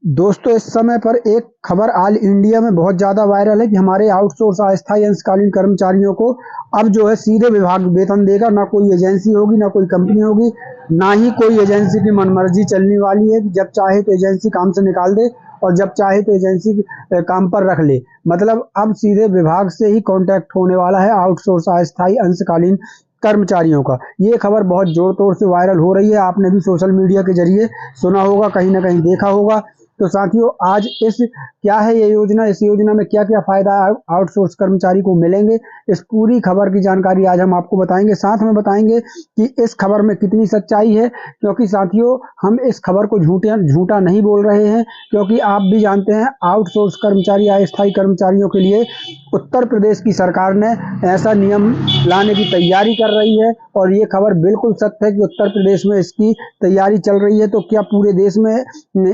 दोस्तों, इस समय पर एक खबर ऑल इंडिया में बहुत ज़्यादा वायरल है कि हमारे आउटसोर्स अस्थायी अंशकालीन कर्मचारियों को अब जो है सीधे विभाग वेतन देगा। ना कोई एजेंसी होगी, ना कोई कंपनी होगी, ना ही कोई एजेंसी की मनमर्जी चलने वाली है कि जब चाहे तो एजेंसी काम से निकाल दे और जब चाहे तो एजेंसी काम पर रख ले। मतलब अब सीधे विभाग से ही कॉन्टैक्ट होने वाला है आउटसोर्स अस्थायी अंशकालीन कर्मचारियों का। ये खबर बहुत जोर तोर से वायरल हो रही है। आपने भी सोशल मीडिया के जरिए सुना होगा, कहीं ना कहीं देखा होगा। तो साथियों, आज इस क्या है ये योजना, इस योजना में क्या क्या फायदा आउटसोर्स कर्मचारी को मिलेंगे, इस पूरी खबर की जानकारी आज हम आपको बताएंगे। साथ में बताएंगे कि इस खबर में कितनी सच्चाई है, क्योंकि साथियों हम इस खबर को झूठा नहीं बोल रहे हैं। क्योंकि आप भी जानते हैं, आउटसोर्स कर्मचारी, अस्थायी कर्मचारियों के लिए उत्तर प्रदेश की सरकार ने ऐसा नियम लाने की तैयारी कर रही है और ये खबर बिल्कुल सत्य है कि उत्तर प्रदेश में इसकी तैयारी चल रही है। तो क्या पूरे देश में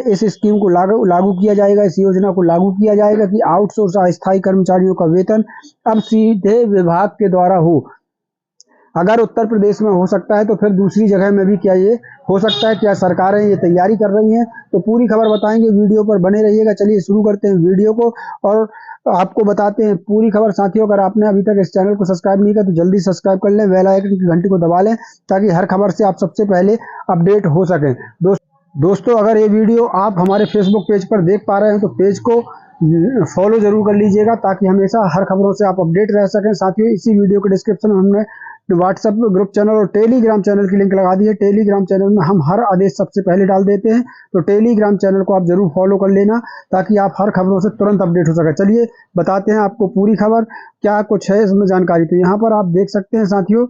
इस स्कीम को लागू किया जाएगा, इस योजना को लागू किया जाएगा कि आउटसोर्स अस्थायी कर्मचारियों का वेतन अब सीधे विभाग के द्वारा हो। अगर उत्तर प्रदेश में हो सकता है तो फिर दूसरी जगह में भी क्या ये हो सकता है? क्या सरकारें ये तैयारी कर रही हैं? तो पूरी खबर बताएंगे, वीडियो पर बने रहिएगा। चलिए शुरू करते हैं वीडियो को और आपको बताते हैं पूरी खबर। साथियों, अगर आपने अभी तक इस चैनल को सब्सक्राइब नहीं किया तो जल्दी सब्सक्राइब कर लें, बेल आइकन की घंटी को दबा लें ताकि हर खबर से आप सबसे पहले अपडेट हो सकें। दोस्तों, अगर ये वीडियो आप हमारे फेसबुक पेज पर देख पा रहे हैं तो पेज को फॉलो जरूर कर लीजिएगा ताकि हमेशा हर खबरों से आप अपडेट रह सकें। साथियों, इसी वीडियो के डिस्क्रिप्शन में हमने व्हाट्सएप ग्रुप चैनल और टेलीग्राम चैनल की लिंक लगा दी है। टेलीग्राम चैनल में हम हर आदेश सबसे पहले डाल देते हैं, तो टेलीग्राम चैनल को आप जरूर फॉलो कर लेना ताकि आप हर खबरों से तुरंत अपडेट हो सके। चलिए बताते हैं आपको पूरी खबर, क्या कुछ है इसमें जानकारी। तो यहाँ पर आप देख सकते हैं साथियों,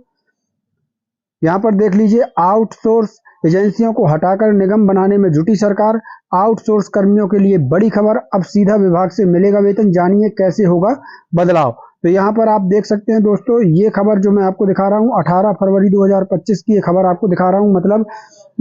यहाँ पर देख लीजिए, आउटसोर्स एजेंसियों को हटाकर निगम बनाने में जुटी सरकार। आउटसोर्स कर्मियों के लिए बड़ी खबर, अब सीधा विभाग से मिलेगा वेतन, जानिए कैसे होगा बदलाव। तो यहाँ पर आप देख सकते हैं दोस्तों, ये खबर जो मैं आपको दिखा रहा हूँ 18 फरवरी 2025 की ये खबर आपको दिखा रहा हूँ। मतलब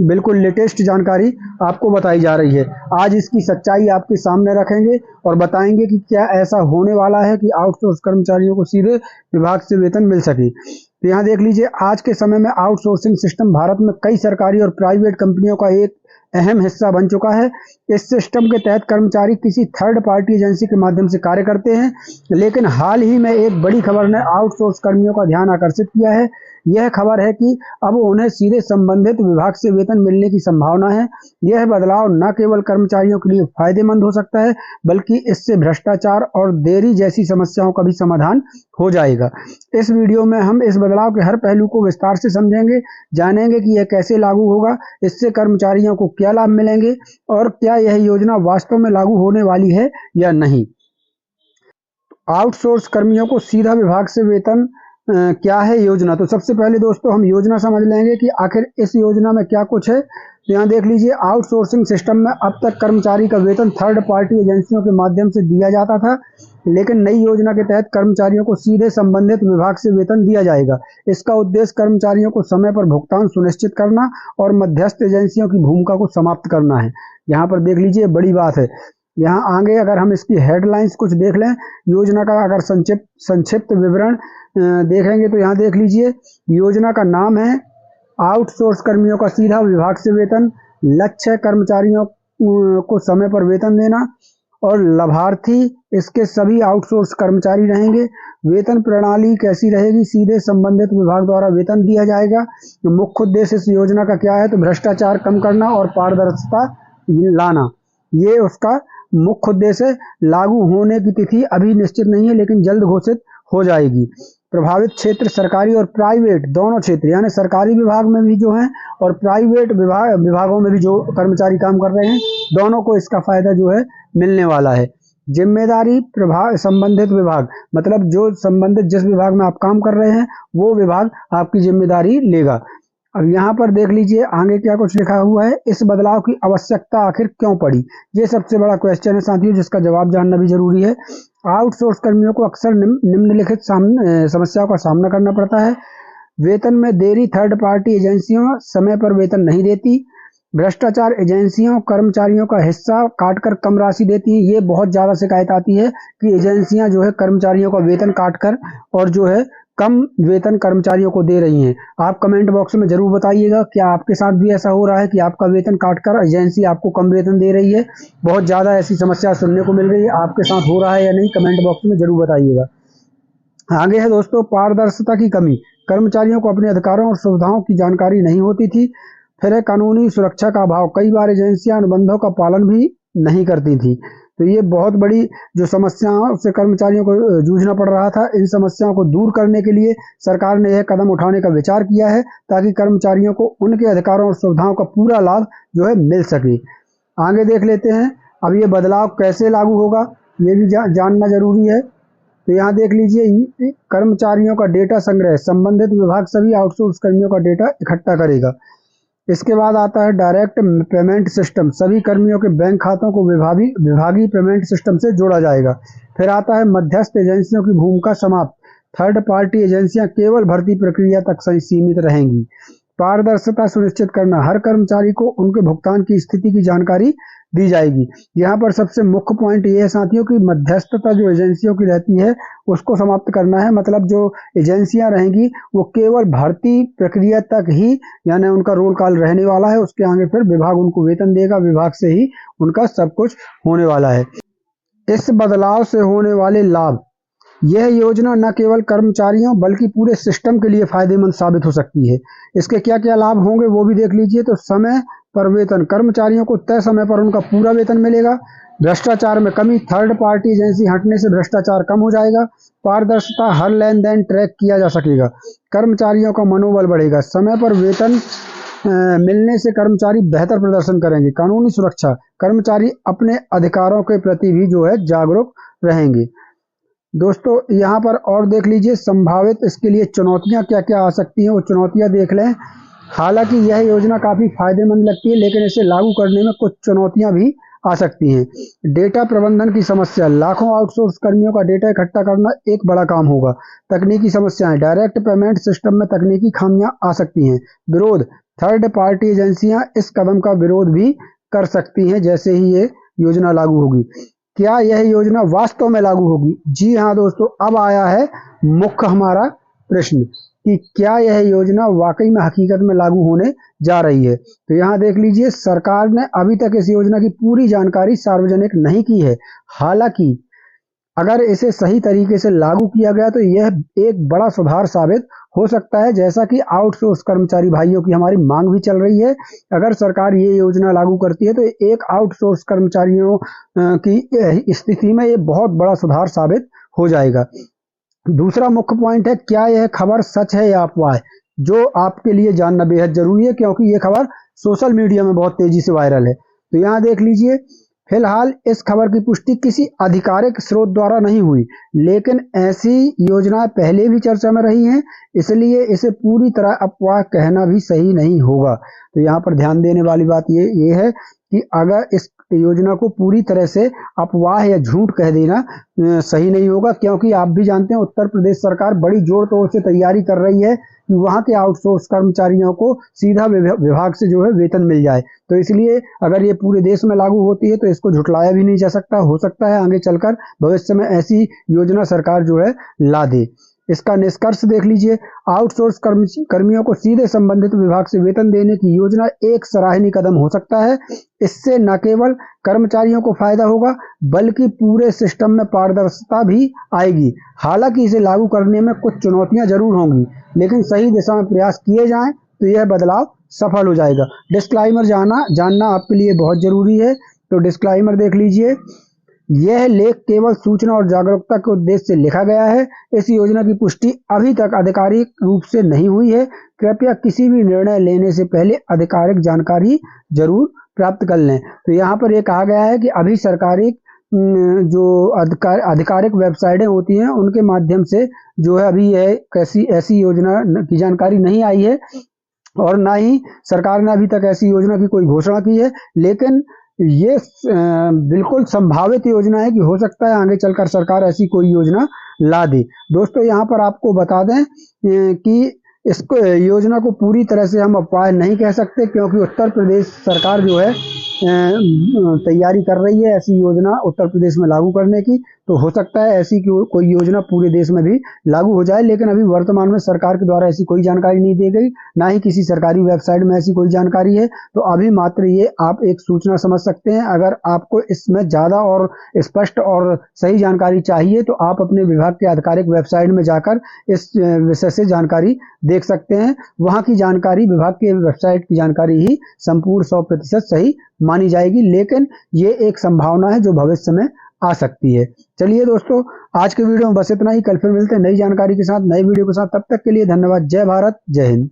बिल्कुल लेटेस्ट जानकारी आपको बताई जा रही है। आज इसकी सच्चाई आपके सामने रखेंगे और बताएंगे कि क्या ऐसा होने वाला है कि आउटसोर्स कर्मचारियों को सीधे विभाग से वेतन मिल सके। तो यहाँ देख लीजिए, आज के समय में आउटसोर्सिंग सिस्टम भारत में कई सरकारी और प्राइवेट कंपनियों का एक अहम हिस्सा बन चुका है। इस सिस्टम के तहत कर्मचारी किसी थर्ड पार्टी एजेंसी के माध्यम से कार्य करते हैं, लेकिन हाल ही में एक बड़ी खबर ने आउटसोर्स कर्मियों का ध्यान आकर्षित किया है। यह खबर है कि अब उन्हें सीधे संबंधित विभाग से वेतन मिलने की संभावना है। यह बदलाव न केवल कर्मचारियों के लिए फायदेमंद हो सकता है, बल्कि इससे भ्रष्टाचार और देरी जैसी समस्याओं का भी समाधान हो जाएगा। इस वीडियो में हम इस बदलाव के हर पहलू को विस्तार से समझेंगे, जानेंगे कि यह कैसे लागू होगा, इससे कर्मचारियों को क्या लाभ मिलेंगे और क्या यह योजना वास्तव में लागू होने वाली है या नहीं। आउटसोर्स कर्मियों को सीधा विभाग से वेतन क्या है योजना। तो सबसे पहले दोस्तों हम योजना समझ लेंगे कि आखिर इस योजना में क्या कुछ है। तो यहाँ देख लीजिए, आउटसोर्सिंग सिस्टम में अब तक कर्मचारी का वेतन थर्ड पार्टी एजेंसियों के माध्यम से दिया जाता था, लेकिन नई योजना के तहत कर्मचारियों को सीधे संबंधित विभाग से वेतन दिया जाएगा। इसका उद्देश्य कर्मचारियों को समय पर भुगतान सुनिश्चित करना और मध्यस्थ एजेंसियों की भूमिका को समाप्त करना है। यहाँ पर देख लीजिए, बड़ी बात है। यहाँ आगे अगर हम इसकी हेडलाइंस कुछ देख लें, योजना का अगर संक्षिप्त विवरण देखेंगे तो यहाँ देख लीजिए, योजना का नाम है आउटसोर्स कर्मियों का सीधा विभाग से वेतन। लक्ष्य कर्मचारियों को समय पर वेतन देना और लाभार्थी इसके सभी आउटसोर्स कर्मचारी रहेंगे। वेतन प्रणाली कैसी रहेगी? सीधे संबंधित विभाग द्वारा वेतन दिया जाएगा। मुख्य उद्देश्य इस योजना का क्या है? तो भ्रष्टाचार कम करना और पारदर्शिता लाना, ये उसका मुख्य उद्देश्य है। लागू होने की तिथि अभी निश्चित नहीं है, लेकिन जल्द घोषित हो जाएगी। प्रभावित क्षेत्र सरकारी और प्राइवेट दोनों क्षेत्र, यानी सरकारी विभाग में भी जो है और प्राइवेट विभागों में भी जो कर्मचारी काम कर रहे हैं, दोनों को इसका फायदा जो है मिलने वाला है। जिम्मेदारी प्रभाव संबंधित विभाग, मतलब जो संबंधित जिस विभाग में आप काम कर रहे हैं वो विभाग आपकी जिम्मेदारी लेगा। अब यहाँ पर देख लीजिए आगे क्या कुछ लिखा हुआ है। इस बदलाव की आवश्यकता आखिर क्यों पड़ी, ये सबसे बड़ा क्वेश्चन है साथियों, जिसका जवाब जानना भी जरूरी है। आउटसोर्स कर्मियों को अक्सर निम्नलिखित समस्याओं का सामना करना पड़ता है। वेतन में देरी, थर्ड पार्टी एजेंसियों समय पर वेतन नहीं देती, भ्रष्टाचार, एजेंसियों कर्मचारियों का हिस्सा काटकर कम राशि देती है। ये बहुत ज्यादा शिकायत आती है कि एजेंसियां जो है कर्मचारियों का वेतन काटकर और जो है कम वेतन कर्मचारियों को दे रही हैं। आप कमेंट बॉक्स में जरूर बताइएगा, क्या आपके साथ भी ऐसा हो रहा है कि आपका वेतन काटकर एजेंसी आपको कम वेतन दे रही है? बहुत ज़्यादा ऐसी समस्या सुनने को मिल रही है, आपके साथ हो रहा है या नहीं, कमेंट बॉक्स में जरूर बताइएगा। आगे है दोस्तों, पारदर्शिता की कमी। कर्मचारियों को अपने अधिकारों और सुविधाओं की जानकारी नहीं होती थी। फिर है कानूनी सुरक्षा का अभाव। कई बार एजेंसियां अनुबंधों का पालन भी नहीं करती थी। तो ये बहुत बड़ी जो समस्याओं से कर्मचारियों को जूझना पड़ रहा था, इन समस्याओं को दूर करने के लिए सरकार ने यह कदम उठाने का विचार किया है, ताकि कर्मचारियों को उनके अधिकारों और सुविधाओं का पूरा लाभ जो है मिल सके। आगे देख लेते हैं, अब ये बदलाव कैसे लागू होगा, ये भी जानना जरूरी है। तो यहाँ देख लीजिए, कर्मचारियों का डेटा संग्रह। संबंधित विभाग सभी आउटसोर्स कर्मियों का डेटा इकट्ठा करेगा। इसके बाद आता है डायरेक्ट पेमेंट सिस्टम। सभी कर्मियों के बैंक खातों को विभागीय पेमेंट सिस्टम से जोड़ा जाएगा। फिर आता है मध्यस्थ एजेंसियों की भूमिका समाप्त। थर्ड पार्टी एजेंसियां केवल भर्ती प्रक्रिया तक सीमित रहेंगी। पारदर्शिता सुनिश्चित करना। हर कर्मचारी को उनके भुगतान की स्थिति की जानकारी दी जाएगी। यहाँ पर सबसे मुख्य पॉइंट ये है साथियों कि मध्यस्थता जो एजेंसियों की रहती है उसको समाप्त करना है। मतलब जो एजेंसियां रहेंगी वो केवल भर्ती प्रक्रिया तक ही, यानी उनका रोल कॉल रहने वाला है। उसके आगे फिर विभाग उनको वेतन देगा, विभाग से ही उनका सब कुछ होने वाला है। इस बदलाव से होने वाले लाभ। यह योजना न केवल कर्मचारियों बल्कि पूरे सिस्टम के लिए फायदेमंद साबित हो सकती है। इसके क्या क्या लाभ होंगे वो भी देख लीजिए। तो समय पर वेतन। कर्मचारियों को तय समय पर उनका पूरा वेतन मिलेगा। भ्रष्टाचार में कमी। थर्ड पार्टी एजेंसी हटने से भ्रष्टाचार कम हो जाएगा। पारदर्शिता। हर लेन देन ट्रैक किया जा सकेगा। कर्मचारियों का मनोबल बढ़ेगा। समय पर वेतन मिलने से कर्मचारी बेहतर प्रदर्शन करेंगे। कानूनी सुरक्षा। कर्मचारी अपने अधिकारों के प्रति भी जो है जागरूक रहेंगे। दोस्तों यहाँ पर और देख लीजिए, संभावित इसके लिए चुनौतियाँ क्या क्या आ सकती हैं, वो चुनौतियाँ देख लें। हालांकि यह योजना काफ़ी फायदेमंद लगती है, लेकिन इसे लागू करने में कुछ चुनौतियाँ भी आ सकती हैं। डेटा प्रबंधन की समस्या। लाखों आउटसोर्स कर्मियों का डेटा इकट्ठा करना एक बड़ा काम होगा। तकनीकी समस्याएं। डायरेक्ट पेमेंट सिस्टम में तकनीकी खामियां आ सकती हैं। विरोध। थर्ड पार्टी एजेंसियां इस कदम का विरोध भी कर सकती हैं जैसे ही ये योजना लागू होगी। क्या यह योजना वास्तव में लागू होगी? जी हाँ दोस्तों, अब आया है मुख्य हमारा प्रश्न कि क्या यह योजना वाकई में हकीकत में लागू होने जा रही है। तो यहाँ देख लीजिए, सरकार ने अभी तक इस योजना की पूरी जानकारी सार्वजनिक नहीं की है। हालांकि अगर इसे सही तरीके से लागू किया गया तो यह एक बड़ा सुधार साबित हो सकता है, जैसा कि आउटसोर्स कर्मचारी भाइयों की हमारी मांग भी चल रही है। अगर सरकार ये योजना लागू करती है तो एक आउटसोर्स कर्मचारियों की स्थिति में ये बहुत बड़ा सुधार साबित हो जाएगा। दूसरा मुख्य पॉइंट है, क्या यह खबर सच है या अफवाह, जो आपके लिए जानना बेहद जरूरी है, क्योंकि ये खबर सोशल मीडिया में बहुत तेजी से वायरल है। तो यहाँ देख लीजिए, फिलहाल इस खबर की पुष्टि किसी आधिकारिक स्रोत द्वारा नहीं हुई, लेकिन ऐसी योजनाएं पहले भी चर्चा में रही हैं, इसलिए इसे पूरी तरह अफवाह कहना भी सही नहीं होगा। तो यहाँ पर ध्यान देने वाली बात ये है कि अगर इस योजना को पूरी तरह से अफवाह या झूठ कह देना सही नहीं होगा, क्योंकि आप भी जानते हैं उत्तर प्रदेश सरकार बड़ी जोर तोड़ से तैयारी कर रही है कि वहाँ के आउटसोर्स कर्मचारियों को सीधा विभाग से जो है वेतन मिल जाए। तो इसलिए अगर ये पूरे देश में लागू होती है तो इसको झुटलाया भी नहीं जा सकता। हो सकता है आगे चलकर भविष्य में ऐसी योजना सरकार जो है ला दे। इसका निष्कर्ष देख लीजिए, आउटसोर्स कर्मियों को सीधे संबंधित विभाग से वेतन देने की योजना एक सराहनीय कदम हो सकता है। इससे न केवल कर्मचारियों को फायदा होगा बल्कि पूरे सिस्टम में पारदर्शिता भी आएगी। हालांकि इसे लागू करने में कुछ चुनौतियां जरूर होंगी, लेकिन सही दिशा में प्रयास किए जाएं तो यह बदलाव सफल हो जाएगा। डिस्क्लाइमर जानना आपके लिए बहुत जरूरी है। तो डिस्क्लाइमर देख लीजिए, यह लेख केवल सूचना और जागरूकता के उद्देश्य से लिखा गया है। इस योजना की पुष्टि अभी तक आधिकारिक रूप से नहीं हुई है। कृपया किसी भी निर्णय लेने से पहले आधिकारिक जानकारी जरूर प्राप्त कर लें। तो यहाँ पर यह कहा गया है कि अभी सरकारी जो आधिकारिक वेबसाइटें होती हैं उनके माध्यम से जो है अभी ऐसी योजना की जानकारी नहीं आई है, और ना ही सरकार ने अभी तक ऐसी योजना की कोई घोषणा की है। लेकिन ये बिल्कुल संभावित योजना है कि हो सकता है आगे चलकर सरकार ऐसी कोई योजना ला दे। दोस्तों यहाँ पर आपको बता दें कि इसको योजना को पूरी तरह से हम अफवाह नहीं कह सकते, क्योंकि उत्तर प्रदेश सरकार जो है तैयारी कर रही है ऐसी योजना उत्तर प्रदेश में लागू करने की। तो हो सकता है ऐसी कोई योजना पूरे देश में भी लागू हो जाए, लेकिन अभी वर्तमान में सरकार के द्वारा ऐसी कोई जानकारी नहीं दी गई, ना ही किसी सरकारी वेबसाइट में ऐसी कोई जानकारी है। तो अभी मात्र ये आप एक सूचना समझ सकते हैं। अगर आपको इसमें ज़्यादा और स्पष्ट और सही जानकारी चाहिए तो आप अपने विभाग के आधिकारिक वेबसाइट में जाकर इस विषय से जानकारी देख सकते हैं। वहाँ की जानकारी, विभाग के वेबसाइट की जानकारी ही संपूर्ण 100% सही मानी जाएगी, लेकिन ये एक संभावना है जो भविष्य में आ सकती है। चलिए दोस्तों, आज के वीडियो में बस इतना ही। कल फिर मिलते हैं नई जानकारी के साथ, नई वीडियो के साथ। तब तक के लिए धन्यवाद। जय भारत, जय हिंद।